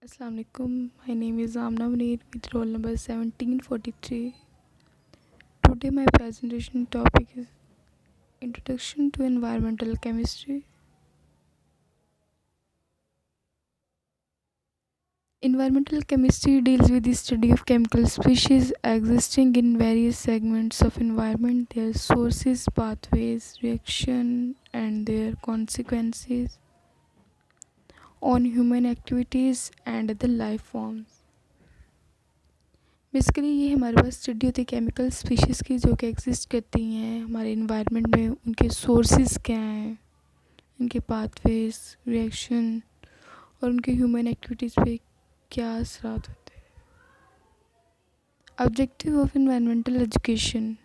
Assalamu alaikum. My name is Amna Munir with roll number 1743. Today my presentation topic is Introduction to Environmental Chemistry. Environmental chemistry deals with the study of chemical species existing in various segments of environment, their sources, pathways, reaction and their consequences on human activities and other life forms. Basically ये हमारे पास study होती है chemical species की जो कि exist करती हैं हमारे इन्वायरमेंट में, उनके सोर्सेज क्या हैं, उनके पाथवेज, रिएक्शन और उनके ह्यूमन एक्टिविटीज़ पे क्या असरात होते हैं. ऑब्जेक्टिव ऑफ इन्वायरमेंटल एजुकेशन,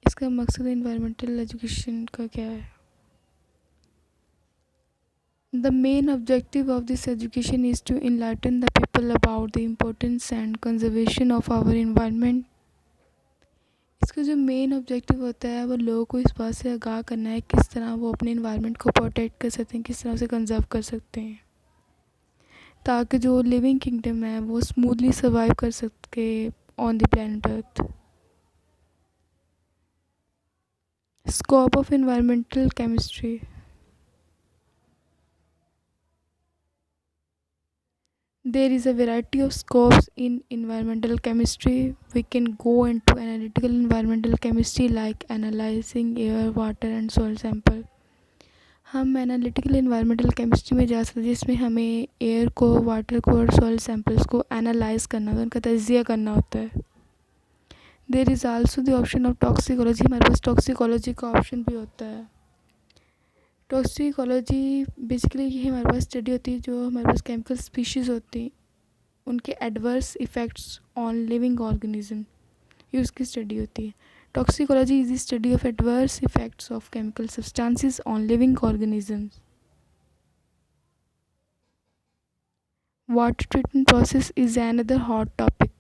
इसका मकसद इन्वायरमेंटल एजुकेशन का क्या है. The main objective of this education is to enlighten the people about the importance and conservation of our environment. इसका जो मेन ऑब्जेक्टिव होता है वो लोगों को इस बात से आगाह करना है किस तरह वो अपने इन्वायरमेंट को प्रोटेक्ट कर सकते हैं, किस तरह उसे कंजर्व कर सकते हैं ताकि जो लिविंग किंगडम है वो स्मूथली सर्वाइव कर सके on the planet earth. Scope of environmental chemistry. There is a variety of scopes in environmental chemistry. We can go into analytical environmental chemistry like analyzing air, water and soil sample. हम analytical environmental chemistry में जा सकते हैं जिसमें हमें air को, water को और सॉइल सैम्पल्स को एनालाइज करना होता है, उनका तज्ज़िया करना होता है. There is also the option of toxicology. हमारे पास टॉक्सिकोलॉजी का ऑप्शन भी होता है. टॉक्सिकोलॉजी बेसिकली ये हमारे पास स्टडी होती है जो हमारे पास केमिकल स्पीशीज़ होती हैं उनके adverse effects on living organism, ये उसकी स्टडी होती है. Toxicology is the study of adverse effects of chemical substances on living organisms. Water treatment process is another hot topic.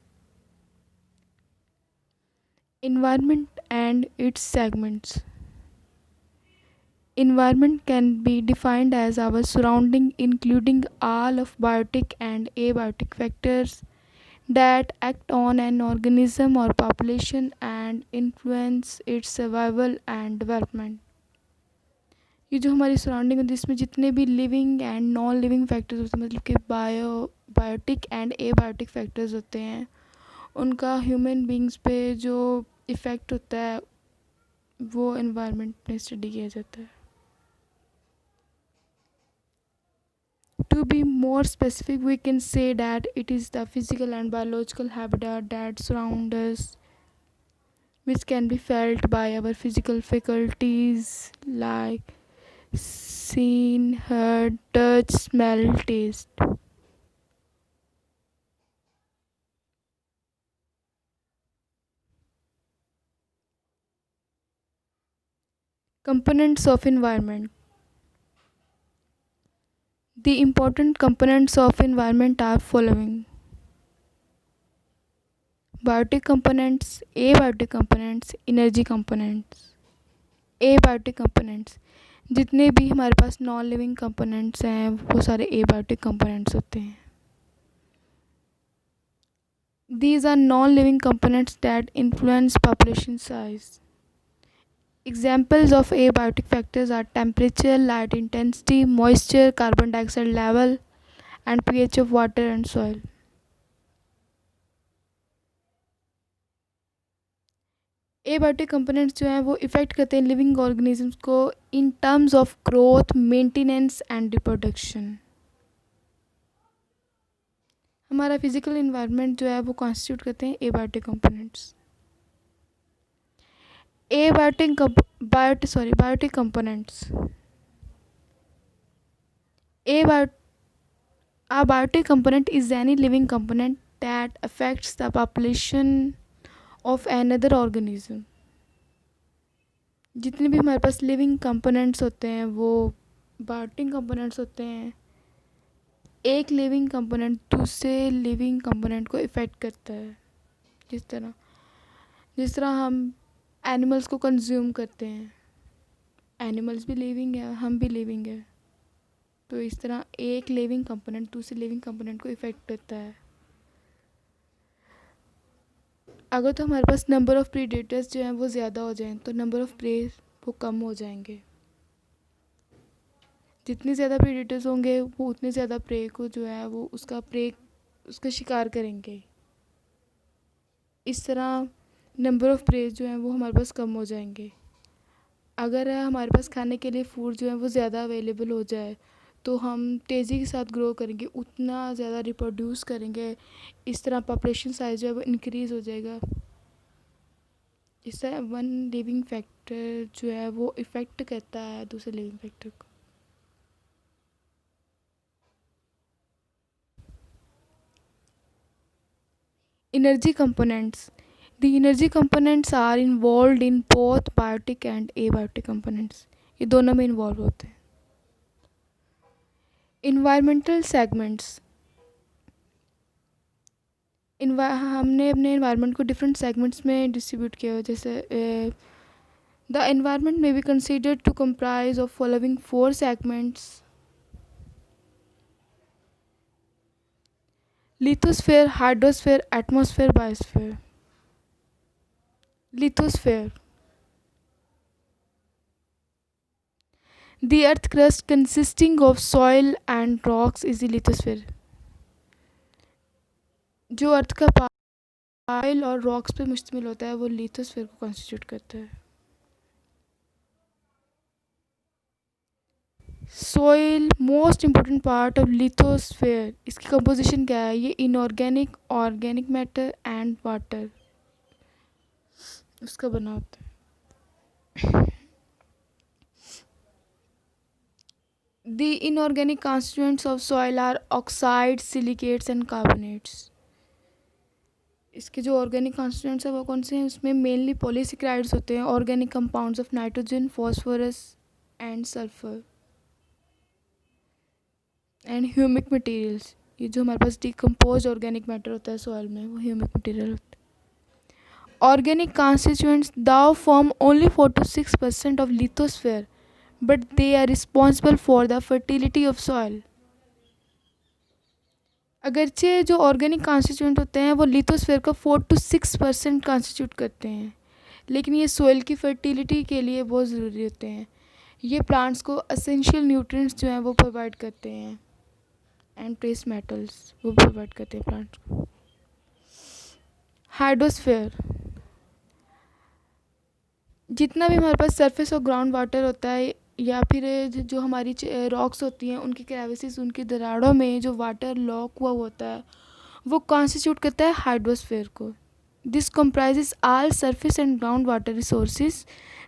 Environment and its segments. Environment can be defined as our surrounding including all of biotic and abiotic factors that act on an organism or population and influence its survival and development. ये जो हमारी surrounding होती है इसमें जितने भी living and non living factors होते हैं, मतलब कि बायोटिक एंड एबायोटिक फैक्टर्स होते हैं, उनका ह्यूमन बींग्स पे जो इफ़ेक्ट होता है वो एनवायरनमेंट में स्टडी किया जाता है. To be more specific, we can say that it is the physical and biological habitat that surrounds us, which can be felt by our physical faculties like seen, heard, touch, smell, taste. Components of environment. The important components of environment are following: biotic components, abiotic components, energy components. abiotic components, जितने भी हमारे पास non living components हैं वो सारे abiotic components होते हैं. These are non-living components that influence population size. Examples of abiotic factors are temperature, light intensity, moisture, carbon dioxide level, and pH of water and soil. Abiotic components जो हैं वो effect करते हैं living organisms को in terms of growth, maintenance and reproduction. हमारा physical environment जो है वो कॉन्स्टिट्यूट करते हैं abiotic components. Biotic components. A biotic component is any living component that affects the population of another organism. जितने भी हमारे पास लिविंग कंपोनेंट्स होते हैं वो बायोटिक कंपोनेंट्स होते हैं. एक लिविंग कंपोनेंट दूसरे लिविंग कंपोनेंट को इफ़ेक्ट करता है. जिस तरह हम एनिमल्स को कंज्यूम करते हैं, एनिमल्स भी लिविंग है, हम भी लिविंग है, तो इस तरह एक लिविंग कंपोनेंट दूसरे लिविंग कंपोनेंट को इफ़ेक्ट करता है। अगर तो हमारे पास नंबर ऑफ़ प्रीडेटर्स जो हैं वो ज़्यादा हो जाएँ तो नंबर ऑफ़ प्रे वो कम हो जाएंगे। जितने ज़्यादा प्रीडेटर्स होंगे वो उतने ज़्यादा प्रे को जो है वो उसका शिकार करेंगे। इस तरह नंबर ऑफ़ प्रे जो हैं वो हमारे पास कम हो जाएंगे। अगर हमारे पास खाने के लिए फूड जो है वो ज़्यादा अवेलेबल हो जाए तो हम तेज़ी के साथ ग्रो करेंगे, उतना ज़्यादा रिप्रोड्यूस करेंगे। इस तरह पॉपुलेशन साइज़ जो है वो इंक्रीज़ हो जाएगा। इस तरह वन लिविंग फैक्टर जो है वो इफ़ेक्ट करता है दूसरे लिविंग फैक्टर को। Energy components. The energy components are involved in both biotic and abiotic components. ये दोनों में इन्वॉल्व होते हैं। Environmental segments. हमने अपने इन्वायरमेंट को डिफरेंट सेगमेंट्स में डिस्ट्रीब्यूट किया हुआ है। जैसे द एनवायरनमेंट में be considered to comprise of following four segments: lithosphere, hydrosphere, atmosphere, biosphere. Lithosphere, the earth crust consisting of soil and rocks is the lithosphere. जो अर्थ का पाइल और रॉक्स पे मुश्तमिल होता है वो लिथोस्फेयर को कॉन्स्टिट्यूट करता है। Soil most important part of lithosphere. इसकी कंपोजिशन क्या है? ये inorganic, organic matter and water उसका बना होता है। The inorganic constituents of soil are oxides, silicates and carbonates. इसके जो ऑर्गेनिक कॉन्स्टिट्यूएंट्स हैं वो कौन से हैं? उसमें मेनली पॉलीसेकेराइड्स होते हैं, organic compounds of nitrogen, phosphorus and sulphur and humic materials. ये जो हमारे पास डिकम्पोज ऑर्गेनिक मैटर होता है सॉइल में वो ह्यूमिक मटेरियल होता है। Organic constituents though form only 4 to 6% of lithosphere but they are responsible for the fertility of soil. अगरचे जो ऑर्गेनिक कॉन्स्टिट्यूएंट होते हैं वो लिथोस्फेयर का 4 to 6% कॉन्स्टिट्यूट करते हैं, लेकिन ये सोइल की फर्टिलिटी के लिए बहुत ज़रूरी होते हैं। ये प्लांट्स को एसेंशियल न्यूट्रिएंट्स जो हैं वो प्रोवाइड करते हैं एंड ट्रेस मेटल्स वो प्रोवाइड करते हैं प्लांट्स को। हाइड्रोस्फेयर, जितना भी हमारे पास सरफेस और ग्राउंड वाटर होता है या फिर जो हमारी रॉक्स होती हैं उनकी क्रेविसेस, उनकी दरारों में जो वाटर लॉक हुआ होता है वो कॉन्स्टिट्यूट करता है हाइड्रोस्फेयर को। This comprises all surface and groundwater resources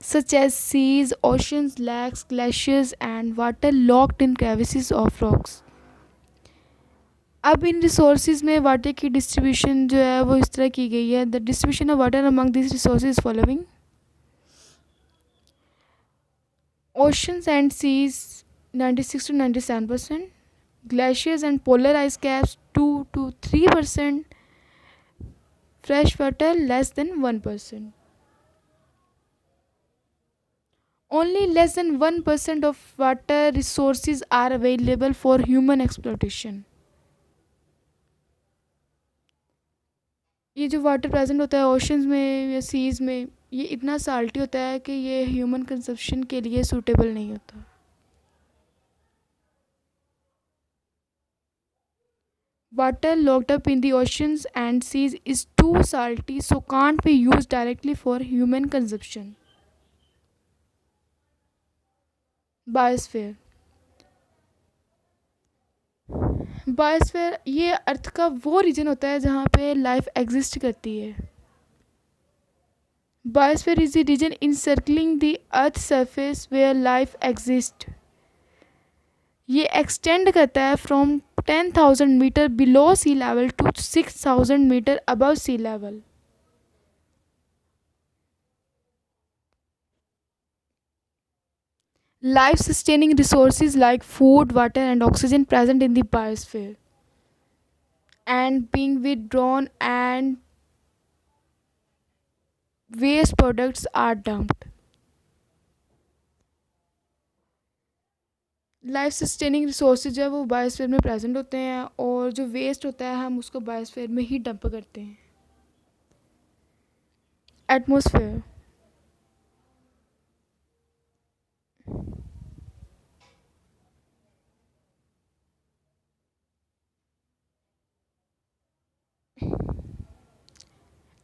such as seas, oceans, lakes, glaciers and water locked in crevices of rocks. अब इन रिसोर्सेज में वाटर की डिस्ट्रीब्यूशन जो है वो इस तरह की गई है। The distribution of water among this resources following: oceans and seas 96 to 97%, glaciers and polar ice caps 2 to 3%, fresh water less than 1%. Only less than 1% of water resources are available for human exploitation. ये जो water present होता है oceans में या seize में ये इतना salty होता है कि ये ह्यूमन कंजप्शन के लिए सूटेबल नहीं होता। Water locked up in the oceans and seas is too salty so can't be used directly for human consumption. Biosphere, biosphere ये अर्थ का वो रीजन होता है जहाँ पे लाइफ एग्जिस्ट करती है। Biosphere is the region encircling the earth surface where life exist. ये एक्सटेंड करता है from 10,000 metre below sea level to 6,000 metre above sea level. Life sustaining resources like food, water, and oxygen present in the biosphere and being withdrawn and waste products are dumped. Life sustaining resources जो है वो biosphere में present होते हैं, और जो waste होता है हम उसको बायोस्फीयर में ही डंप करते हैं। एटमॉस्फेयर।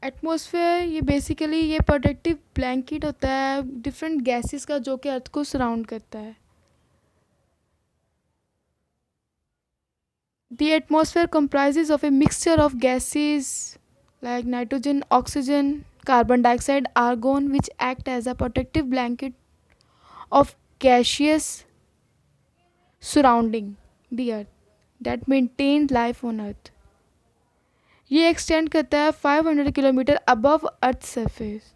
एटमॉस्फेयर ये बेसिकली ये प्रोटेक्टिव ब्लैंकेट होता है डिफरेंट गैसेस का, जो कि अर्थ को सराउंड करता है। The atmosphere comprises of a mixture of gases like nitrogen, oxygen, carbon dioxide, argon, which act as a protective blanket of gaseous surrounding the earth that maintain life on earth. ये extend करता है 500 kilometre above earth surface.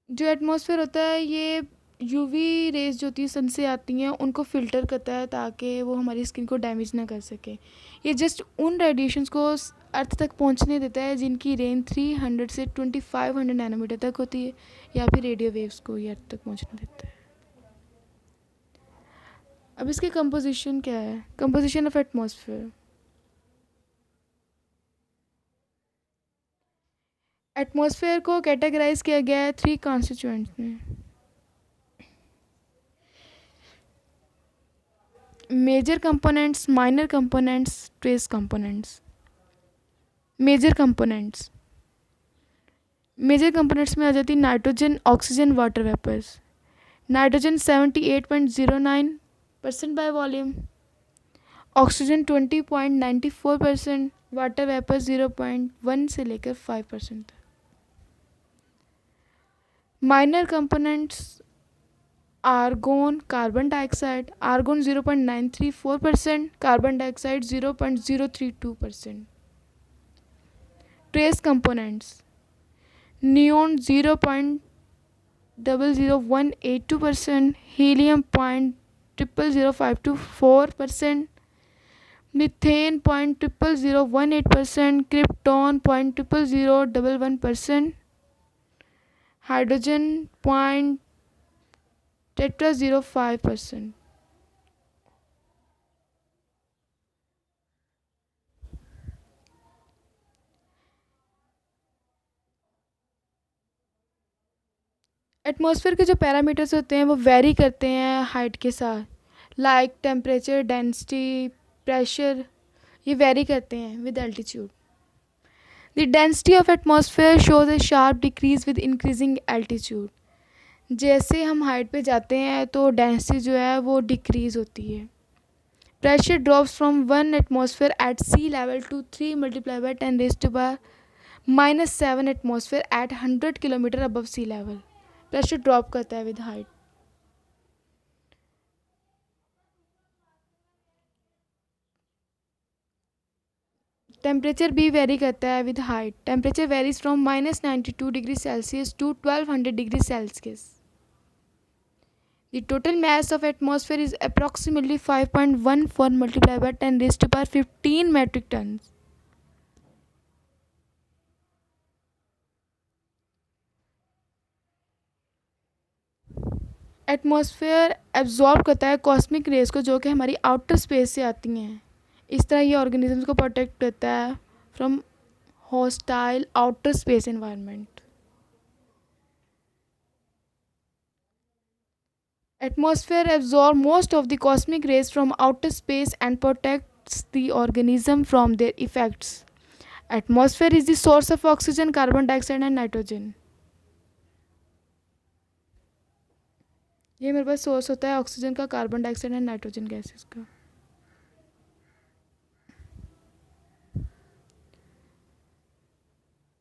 जो atmosphere होता है ये UV rays जो होती है सन से आती हैं उनको फ़िल्टर करता है ताकि वो हमारी स्किन को डैमेज ना कर सके। ये जस्ट उन रेडिएशंस को अर्थ तक पहुंचने देता है जिनकी रेंज 300 से 2500 नैनोमीटर तक होती है, या फिर रेडियो वेव्स को ये अर्थ तक पहुंचने देता है। अब इसके कंपोजिशन क्या है? Composition of atmosphere. एटमॉस्फेयर को कैटेगराइज किया गया है 3 कॉन्स्टिट्यूएंट्स में। Major components, minor components, trace components. Major components. Major components में आ जाती है nitrogen, oxygen, water vapours. Nitrogen 78.09% by volume, oxygen 20.94%, water vapour 0.1 से लेकर 5% तक। Minor components argon, carbon dioxide. Argon 0.934%, carbon dioxide 0.032%। Trace components neon 0.00182%, helium 0.000524%, methane 0.00018%, krypton 0.00011%, hydrogen 0.005%। Atmosphere के जो parameters होते हैं वो वेरी करते हैं हाइट के साथ, लाइक टेम्परेचर, डेंसिटी, प्रेशर, ये वेरी करते हैं with altitude. The density of atmosphere shows A sharp decrease with increasing altitude. जैसे हम हाइट पे जाते हैं तो डेंसिटी जो है वो डिक्रीज होती है। Pressure drops from 1 atmosphere at sea level to 3 multiply by 10 raise to power -7 atmosphere at 100 kilometre above sea level. Pressure drop करता है विद हाइट। टेम्परेचर भी वेरी करता है with height. Temperature varies from -92 degree Celsius to 1200 degree Celsius. The total mass of atmosphere is approximately 5.14 multiplied by 10 raised to power 15 metric tons. Atmosphere absorb करता है cosmic rays को जो कि हमारी outer space से आती हैं। इस तरह ये ऑर्गेनिजम्स को प्रोटेक्ट करता है from hostile outer space environment. Atmosphere absorbs most of the cosmic rays from outer space and protects the organism from their effects. Atmosphere is the source of oxygen, carbon dioxide and nitrogen. ये मेरे पास source होता है oxygen का, carbon dioxide and nitrogen gases का।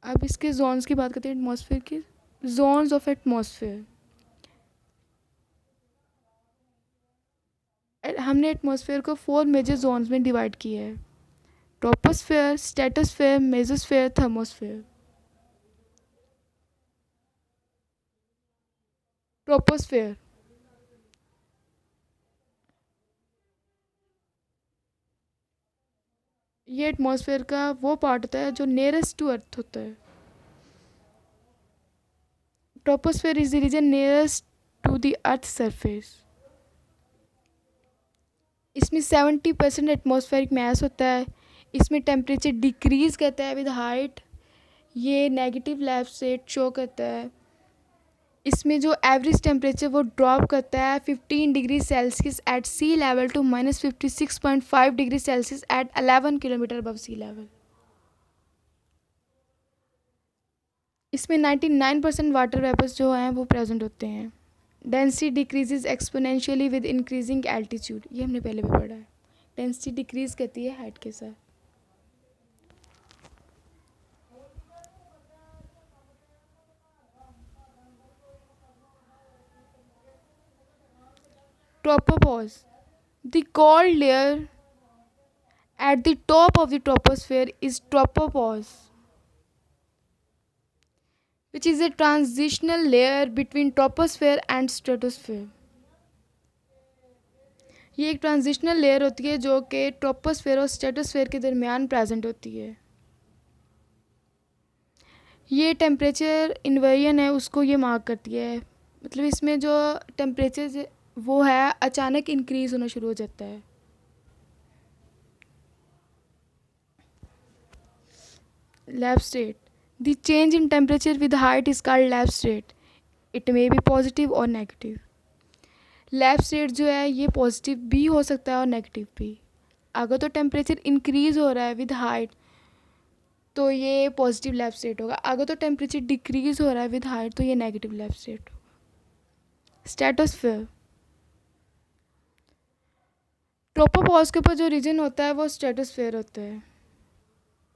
अब इसके Jones की बात करते हैं एटमॉस्फेयर की। Zones of atmosphere. हमने एटमॉस्फेयर को 4 मेजर जोन्स में डिवाइड किया है: troposphere, stratosphere, mesosphere, thermosphere. Troposphere ये एटमॉस्फेयर का वो पार्ट होता है जो नियरेस्ट टू अर्थ होता है। Troposphere is the region nearest to the earth surface. इसमें 70% एटमॉस्फेरिक मैस होता है। इसमें टेम्परेचर डिक्रीज़ करता है विद हाइट। ये नेगेटिव लैब स्टेट शो करता है। इसमें जो एवरेज टेम्परेचर वो ड्रॉप करता है 15 degree Celsius at sea level to -56.5 degree Celsius at 11 kilometre above sea level. इसमें 99% वाटर वेपर्स जो हैं वो प्रेजेंट होते हैं। Density decreases exponentially with increasing altitude, ये हमने पहले भी पढ़ा है। डेंसिटी डिक्रीज करती है हाइट के साथ। Tropopause, the cold layer at the top of the troposphere is tropopause, which is a transitional layer between troposphere and stratosphere. ये एक ट्रांजिशनल लेयर होती है जो कि ट्रोपोस्फेयर और स्ट्रेटोस्फेयर के दरमियान प्रेजेंट होती है। ये टेम्परेचर इन्वर्जन है उसको ये मार्क करती है। मतलब इसमें जो टेम्परेचर वो है अचानक इंक्रीज होना शुरू हो जाता है। Lab state, the change in temperature with height is called lab state. It may be positive और नेगेटिव। लैब स्टेट जो है ये पॉजिटिव भी हो सकता है और नेगेटिव भी। अगर तो टेम्परेचर इंक्रीज हो रहा है विद हाइट तो ये पॉजिटिव लैब स्टेट होगा। अगर तो टेम्परेचर डिक्रीज हो रहा है विद हाइट तो ये नेगेटिव लैब स्टेट होगा। स्ट्रेटोस्फेयर, ट्रोपोपॉज के ऊपर जो रीजन होता है वो स्ट्रेटोस्फेयर होता है।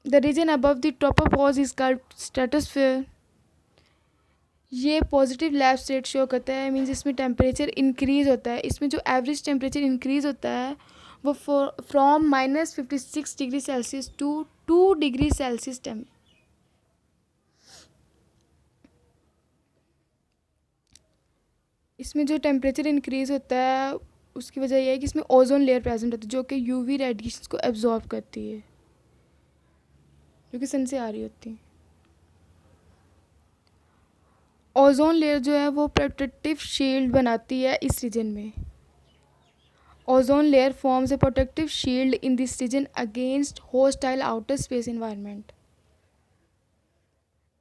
The region above the tropopause is called stratosphere. ये पॉजिटिव लैब स्टेट शो करता है, मीन्स इसमें टेम्परेचर इंक्रीज होता है। इसमें जो एवरेज टेम्परेचर इंक्रीज होता है वो from -56 degree Celsius to 2 degree Celsius इसमें जो टेम्परेचर इंक्रीज होता है उसकी वजह यह है कि इसमें ओजोन लेयर प्रेजेंट होती है जो कि यूवी रेडिएशंस को एब्जॉर्ब करती है जो कि सन से आ रही होती है। ओजोन लेयर जो है वो प्रोटेक्टिव शील्ड बनाती है इस रीजन में। Ozone layer forms a protective shield in this region against hostile outer space environment.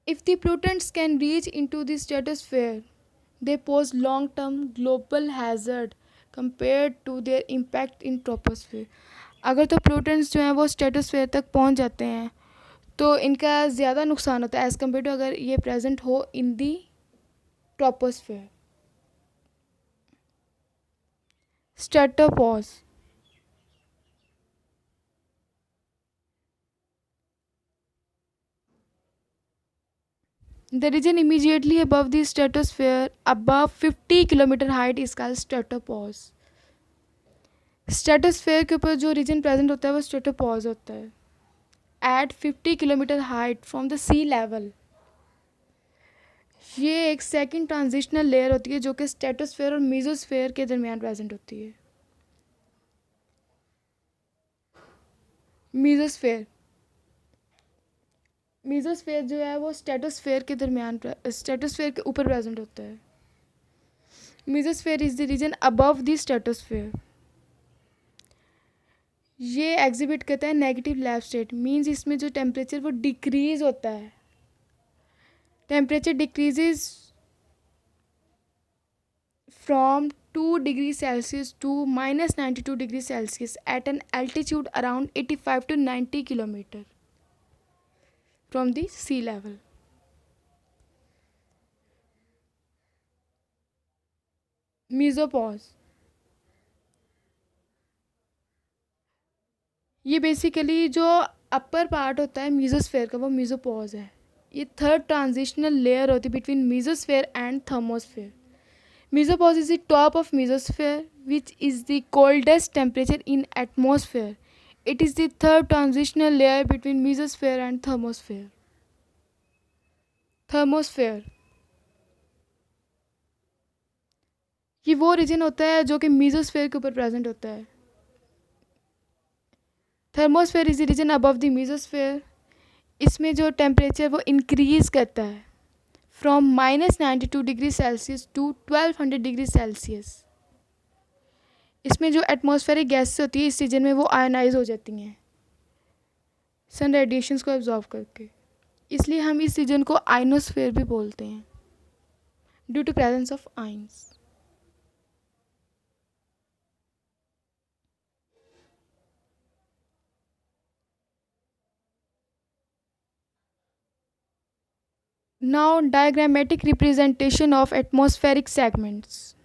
If the pollutants can reach into the stratosphere, they pose long-term global hazard compared to their impact in troposphere. अगर तो pollutants जो हैं वो stratosphere तक पहुंच जाते हैं तो इनका ज़्यादा नुकसान होता है एज़ कम्पेयर टू अगर ये प्रेजेंट हो in the troposphere. Stratopause, the region immediately above the stratosphere above 50 kilometre height is called stratopause. Stratosphere के ऊपर जो रीजन प्रेजेंट होता है वो स्ट्रेटोपॉज होता है at 50 kilometre height from the sea level. ये एक सेकंड ट्रांजिशनल लेयर होती है जो कि स्ट्रेटोस्फेयर और मीजोस्फेयर के दरमियान प्रेजेंट होती है। मीजोस्फेयर, मीजोस्फेयर जो है वो स्ट्रेटोस्फेयर के दरमियान स्ट्रेटोस्फेयर के ऊपर प्रेजेंट होता है। Mesosphere is the region above the stratosphere. ये एग्जिबिट करता है नेगेटिव लैब स्टेट, मींस इसमें जो टेम्परेचर वो डिक्रीज होता है। Temperature decreases from 2 degree Celsius to -92 degree Celsius at an altitude around 85 to 90 kilometre from the sea level. Mesopause, ये basically जो अपर पार्ट होता है मीजोस्फेयर का वो मीजोपॉज है। ये थर्ड ट्रांजिशनल लेयर होती है between mesosphere and thermosphere. Mesopause is the top of mesosphere which is the coldest temperature in atmosphere. It is the third transitional layer between mesosphere and thermosphere. Thermosphere, ये वो reason होता है जो कि mesosphere के ऊपर प्रेजेंट होता है। Thermosphere is the region above the mesosphere. इसमें जो टेम्परेचर वो इंक्रीज करता है from -92 degree Celsius to 1200 degree Celsius. इसमें जो एटमॉस्फेरिक गैसेस होती है इस रीजन में वो आयनाइज हो जाती हैं सन रेडिएशंस को एब्जॉर्ब करके। इसलिए हम इस रीजन को आइनोस्फेयर भी बोलते हैं due to presence of ions. Now diagrammatic representation of atmospheric segments.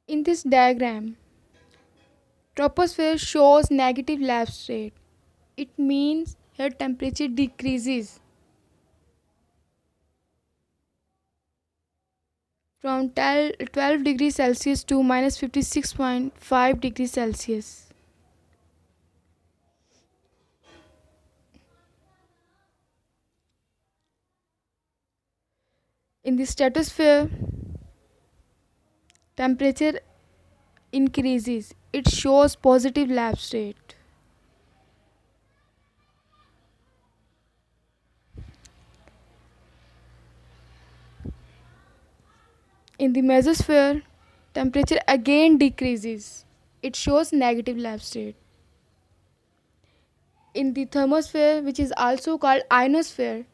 In this diagram, troposphere shows negative lapse rate. It means here temperature decreases from 12 degrees Celsius to -56.5 degrees Celsius. In the stratosphere, temperature increases. It shows positive lapse rate. In the mesosphere, temperature again decreases. It shows negative lapse rate. In the thermosphere, which is also called ionosphere,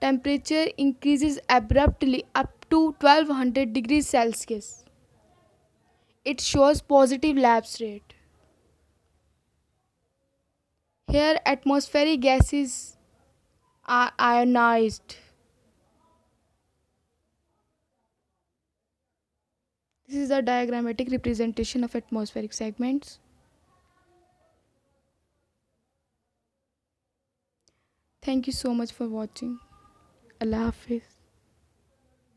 temperature increases abruptly up to 1200 degrees Celsius. It shows positive lapse rate. Here, atmospheric gases are ionized. This is a diagrammatic representation of atmospheric segments. Thank you so much for watching. Allah Hafiz.